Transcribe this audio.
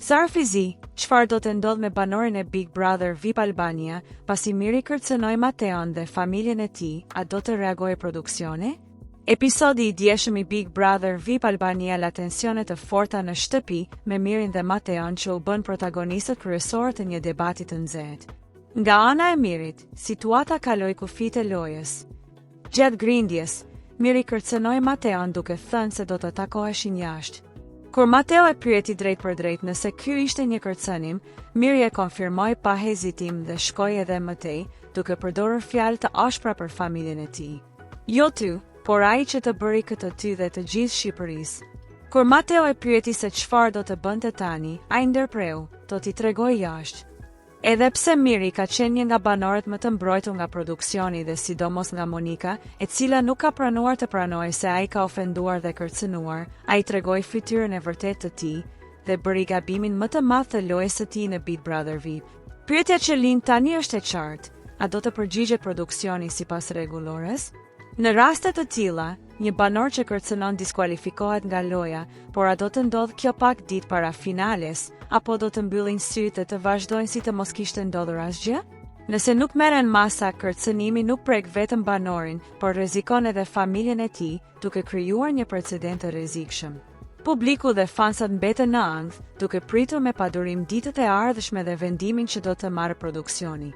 Sarfizi, çfarë do të ndodh me banorin e Big Brother VIP Albania, pasi Miri kërcënoi Mateon dhe familjen e tij, a do të reagojë produksioni? Episodi i djeshëm i Big Brother VIP Albania la tensione të forta në shtëpi me Mirin dhe Mateon që u bën protagonistët kryesorë të një debati të nxehtë. Nga ana e Mirit, situata kaloi kufijtë e lojës. Gjatë grindjes, Miri kërcënoi Mateon duke thënë se do të takoheshin jashtë. Kur Mateo e pyeti drejt për drejt nëse ky ishte një kërcënim, Miri e konfirmoi pa hezitim dhe shkoi edhe më tej, duke përdorur fjalë të ashpra për familjen e tij. Jo ty, por ai që të bëri këtë ty dhe të gjithë Shqipërisë. Kur Mateo e pyeti se çfarë do të bënte tani, ai ndërpreu, do t'i tregoj jashtë. Edhe pse Miri ka qenë një nga banorët më të mbrojtur nga produksioni dhe sidomos nga Monika, e cila nuk ka pranuar të pranojë se ai ka ofenduar dhe kërcënuar, ai tregoi fytyrën e vërtetë të tij dhe bëri gabimin më të madh të lojës së tij në Big Brother VIP. Pyetja që lind tani është e qartë: a do të përgjigjet produksioni sipas rregullores? Në raste të tilla, një banor që kërcënon diskualifikohet nga loja, por a do të ndodh kjo pak ditë para finales, apo do të mbyllin sytë të vazhdojnë si të mos kishte ndodhur asgjë? Nëse nuk merren masa, kërcënimi nuk prek vetëm banorin, por rrezikon edhe familjen e tij, duke krijuar një precedent të rrezikshëm. Publiku dhe fansat mbeten në ankth, duke pritur me padurim ditët e ardhshme dhe vendimin që do të marrë produksioni.